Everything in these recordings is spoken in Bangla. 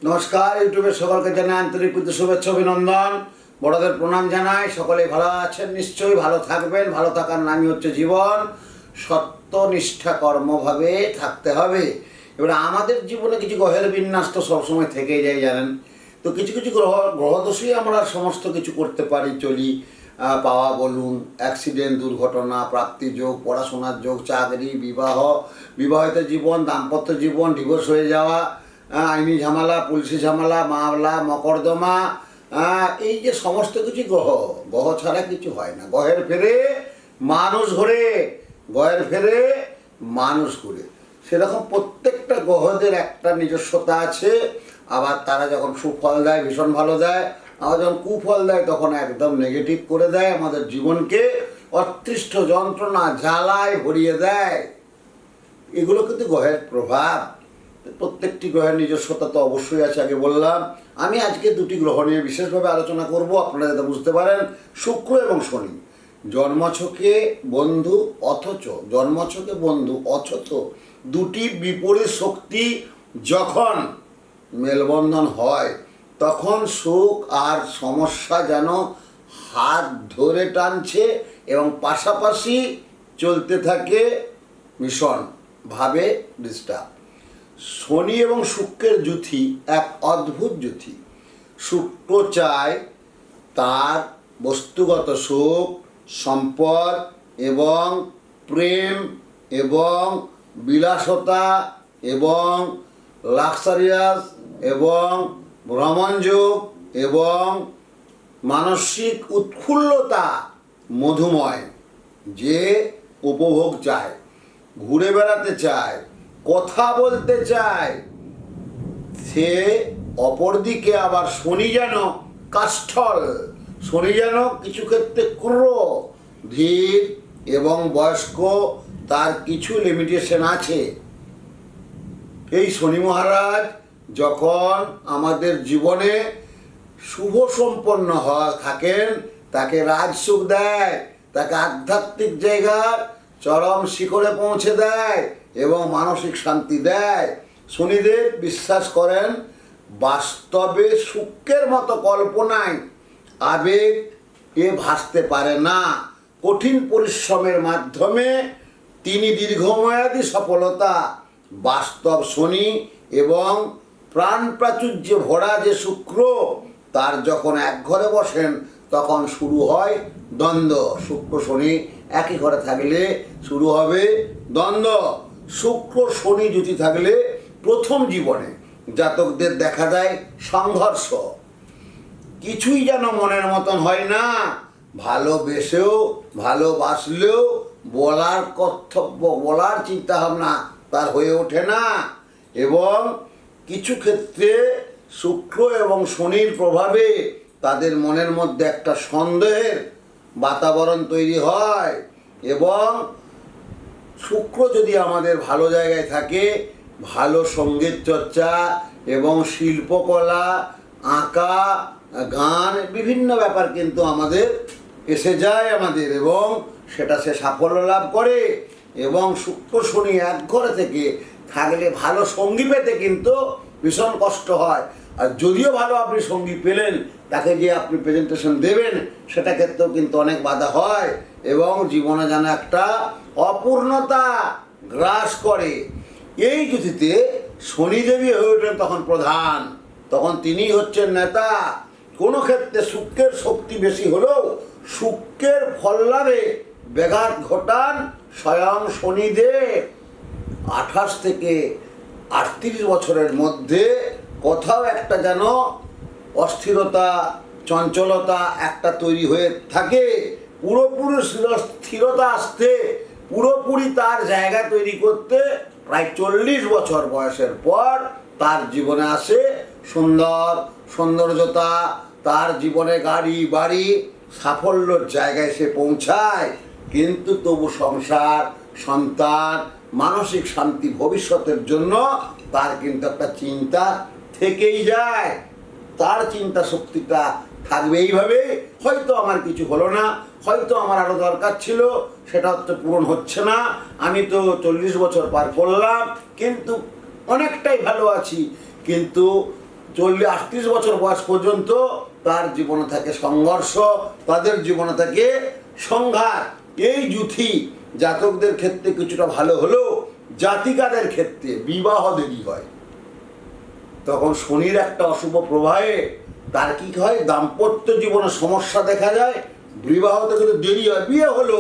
নমস্কার, ইউটিউবের সকলকে জানাই আন্তরিক প্রীতি শুভেচ্ছা অভিনন্দন। বড়দের প্রণাম জানাই। সকলেই ভালো আছেন, নিশ্চয়ই ভালো থাকবেন। ভালো থাকার নামই হচ্ছে জীবন। সত্যনিষ্ঠা কর্মভাবে থাকতে হবে। এবারে আমাদের জীবনে কিছু গ্রহের বিন্যাস তো সবসময় থেকেই যায়, জানেন তো। কিছু কিছু গ্রহদোষেই আমরা সমস্ত কিছু করতে পারি, চলি। পাওয়া বলুন, অ্যাক্সিডেন্ট, দুর্ঘটনা, প্রাপ্তি যোগ, পড়াশোনার যোগ, চাকরি, বিবাহ, বিবাহিত জীবন, দাম্পত্য জীবন, ডিভোর্স হয়ে যাওয়া, আইনি ঝামেলা, পুলিশি ঝামেলা, মামলা, মকদ্দমা, এই যে সমস্ত কিছু গ্রহ ছাড়া কিছু হয় না। গ্রহের ফেরে মানুষ ঘোরে, গ্রহের ফেরে মানুষ ঘুরে। সেরকম প্রত্যেকটা গ্রহদের একটা নিজস্বতা আছে। আবার তারা যখন সুফল দেয় ভীষণ ভালো দেয়, আবার যখন কুফল দেয় তখন একদম নেগেটিভ করে দেয়, আমাদের জীবনকে অতৃষ্ট যন্ত্রণা জ্বালায় ভরিয়ে দেয়। এগুলো কিন্তু গ্রহের প্রভাব। প্রত্যেকটি গ্রহের নিজস্বতা তো অবশ্যই আছে, আগে বললাম। আমি আজকে দুটি গ্রহ নিয়ে বিশেষভাবে আলোচনা করব, আপনারা যাতে বুঝতে পারেন। শুক্র এবং শনি জন্মছকে বন্ধু, অথচ দুটি বিপরীত শক্তি যখন মেলবন্ধন হয় তখন সুখ আর সমস্যা যেন হাত ধরে টানছে এবং পাশাপাশি চলতে থাকে, ভীষণভাবে ডিস্টার্ব। শনি এবং শুক্রের জুথি এক অদ্ভুত জুথি। শুক্র চায় তার বস্তুগত সুখ, সম্পদ এবং প্রেম এবং বিলাসতা এবং লাক্সারিয়াস এবং ভ্রমণযোগ এবং মানসিক উৎফুল্লতা, মধুময় যে উপভোগ চায়, ঘুরে বেড়াতে চায়, কথা বলতে চায়। সে অপরদিকে আবার শনি যেন কাষ্ঠল, শনি যেন কিছু ক্ষেত্রে ক্রূর, ধীর এবং বয়স্ক, তার কিছু লিমিটেশন আছে। এই শনি মহারাজ যখন আমাদের জীবনে শুভ সম্পন্ন থাকেন, তাকে রাজসুখ দেয়, তাকে আধ্যাত্মিক জায়গার চরম শিখরে পৌঁছে দেয় এবং মানসিক শান্তি দেয়। শনিদেব বিশ্বাস করেন বাস্তবে শুক্রের মতো কল্পনায় আবেগ ভাসতে পারে না। কঠিন পরিশ্রমের মাধ্যমে তিনি দীর্ঘমেয়াদী সফলতা, বাস্তব শনি এবং প্রাণ প্রাচুর্যে ভরা যে শুক্র, তার যখন এক ঘরে বসেন তখন শুরু হয় দ্বন্দ্ব। শুক্র শনি একই ঘরে থাকলে শুরু হবে দ্বন্দ্ব। শুক্র শনি জুতি থাকলে প্রথম জীবনে জাতকদের দেখা যায় সংঘর্ষ, কিছুই যেন মনের মতন হয় না। ভালোবাসলেও বলার কর্তব্য, বলার চিন্তাভাবনা তার হয়ে ওঠে না। এবং কিছু ক্ষেত্রে শুক্র এবং শনির প্রভাবে তাদের মনের মধ্যে একটা সন্দেহের বাতাবরণ তৈরি হয়। এবং শুক্র যদি আমাদের ভালো জায়গায় থাকে, ভালো সঙ্গীত চর্চা এবং শিল্পকলা, আঁকা, গান, বিভিন্ন ব্যাপার কিন্তু আমাদের এসে যায় আমাদের, এবং সেটা সে সাফল্য লাভ করে। এবং শুক্র শনি এক ঘরে থেকে থাকলে ভালো সঙ্গী পেতে কিন্তু ভীষণ কষ্ট হয়। আর যদিও ভালো আপনি সঙ্গী পেলেন, তাকে যে আপনি প্রেজেন্টেশন দেবেন সেটা ক্ষেত্রেও কিন্তু অনেক বাধা হয় এবং জীবনে যেন একটা অপূর্ণতা গ্রাস করে। এই জুতিতে শনিদেবী হয়ে ওঠেন তখন প্রধান, তখন তিনি হচ্ছেন নেতা। কোনো ক্ষেত্রে শুক্রের শক্তি বেশি হলেও শুক্রের ফল লাভে ব্যাঘাত ঘটান স্বয়ং শনিদেব। 28 থেকে 38 বছরের মধ্যে কোথাও একটা যেন অস্থিরতা, চঞ্চলতা একটা তৈরি হয়ে থাকে। পুরোপুরি স্থিরতা আসতে, পুরোপুরি তার জায়গা তৈরি করতে প্রায় 40 বছর বয়সের পর তার জীবনে আসে সৌন্দর্যতা। তার জীবনে গাড়ি বাড়ি সাফল্যর জায়গায় সে পৌঁছায়, কিন্তু তবু সংসার, সন্তান, মানসিক শান্তি, ভবিষ্যতের জন্য তার কিন্তু একটা চিন্তা থেকেই যায়। তার চিন্তা শক্তিটা থাকবে এইভাবে, হয়তো আমার কিছু হলো না, হয়তো আমার আরও দরকার ছিল, সেটা হয়তো পূরণ হচ্ছে না। আমি তো 40 বছর পার করলাম, কিন্তু অনেকটাই ভালো আছি, কিন্তু 38 বছর বয়স পর্যন্ত তার জীবনে থাকে সংঘর্ষ, তাদের জীবনে থাকে সংঘাত। এই যুথি জাতকদের ক্ষেত্রে কিছুটা ভালো হলেও জাতিকাদের ক্ষেত্রে বিবাহ দেরি হয়। তখন শনির একটা অশুভ প্রভাবে তার কি হয়, দাম্পত্য জীবনে সমস্যা দেখা যায়, বিবাহতে কিন্তু দেরি হয়, বিয়ে হলো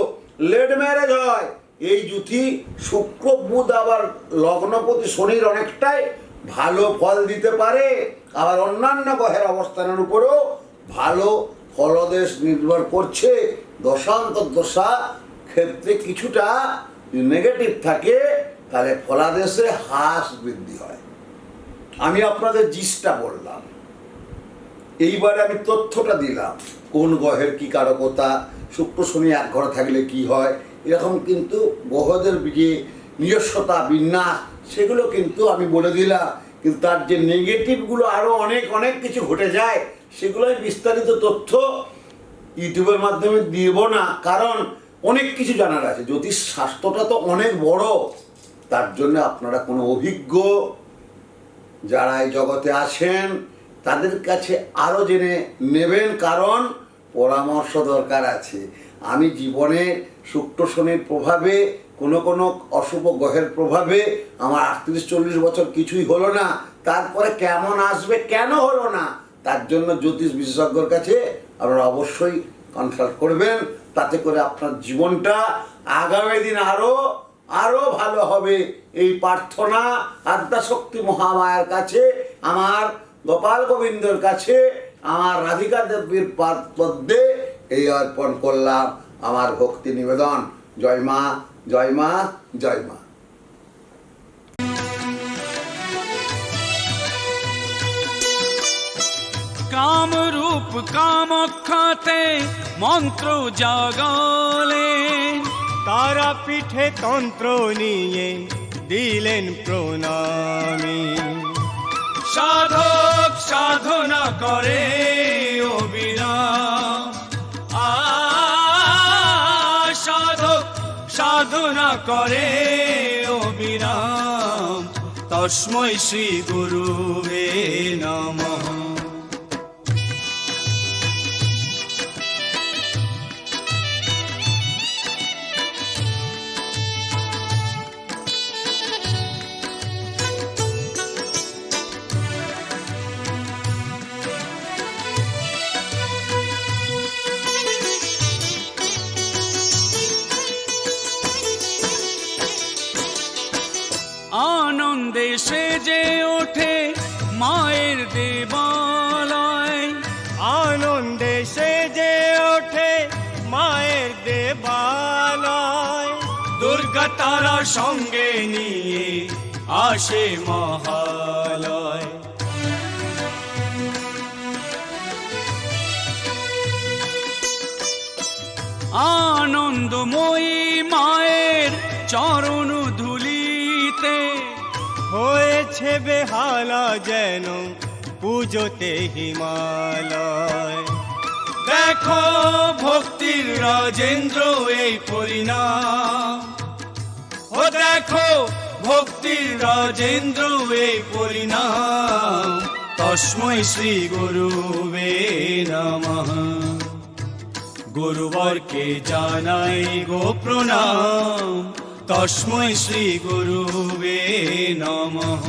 লেট ম্যারেজ হয়। এই যুথি শুক্র বুধ আবার লগ্নপতি শনির অনেকটাই ভালো ফল দিতে পারে, আবার অন্যান্য গ্রহের অবস্থানের উপরেও ভালো ফলদেশ নির্ভর করছে। দশান্তর্দশা ক্ষেত্রে কিছুটা নেগেটিভ থাকে, তাহলে ফলাদেশে হ্রাস বৃদ্ধি হয়। আমি আপনাদের জিসটা বললাম, এইবারে আমি তথ্যটা দিলাম কোন গ্রহের কি কারকতা, শুক্র শনি এক ঘরে থাকলে কি হয়, এরকম কিন্তু গ্রহদের যে নিজস্বতা বিন্যাস সেগুলো কিন্তু আমি বলে দিলাম। কিন্তু তার যে নেগেটিভগুলো আরও অনেক অনেক কিছু ঘটে যায়, সেগুলোই বিস্তারিত তথ্য ইউটিউবের মাধ্যমে দিব না, কারণ অনেক কিছু জানার আছে। জ্যোতিষ শাস্ত্রটা তো অনেক বড়, তার জন্য আপনারা কোনো অভিজ্ঞ যারা এই জগতে আছেন তাদের কাছে আরও জেনে নেবেন, কারণ পরামর্শ দরকার আছে। আমি জীবনে শুক্র শনির প্রভাবে কোনো কোনো অশুভ গ্রহের প্রভাবে আমার 38-40 বছর কিছুই হলো না, তারপরে কেমন আসবে, কেন হলো না, তার জন্য জ্যোতিষ বিশেষজ্ঞর কাছে আপনারা অবশ্যই কনসাল্ট করবেন। তাতে করে আপনার জীবনটা আগামী দিন আরও ভালো হবে। এই প্রার্থনা আদ্যাশক্তি মহামায়ার কাছে, আমার গোপাল গোবিন্দর কাছে, আমার রাধিকা দেবীর পদ্মে এই অর্পণ করলাম আমার ভক্তি নিবেদন। জয় মা, জয় মা, জয় মা। কামরূপ কামাখ্যাতে মন্ত্র জাগালেন, তারা পিঠে তন্ত্র নিয়ে দিলেন প্রণামী। সাধক সাধনা করে অবিরাম, সাধক সাধনা করে অবিরাম। তস্मै শ্রী গুরুবে নমঃ। আনন্দে সেজে ওঠে মায়ের দেবালয়, আনন্দে সেজে ওঠে মায়ের দেবালয়। দুর্গা তারা সঙ্গে নিয়ে আসে মহালয়। আনন্দময়ী মায়ের চরণ ধুলিতে হয়েছে বেহালা যেন পুজোতে হিমালয়। দেখো ভক্তির রাজেন্দ্র এই পরিণাম, ও দেখো ভক্তির রাজেন্দ্র এই পরিণাম। তস্मै শ্রী গুরুবে নমঃ। গুরুবরকে জানাই গো প্রণাম। তস্मै শ্রী গুরুবে নমঃ।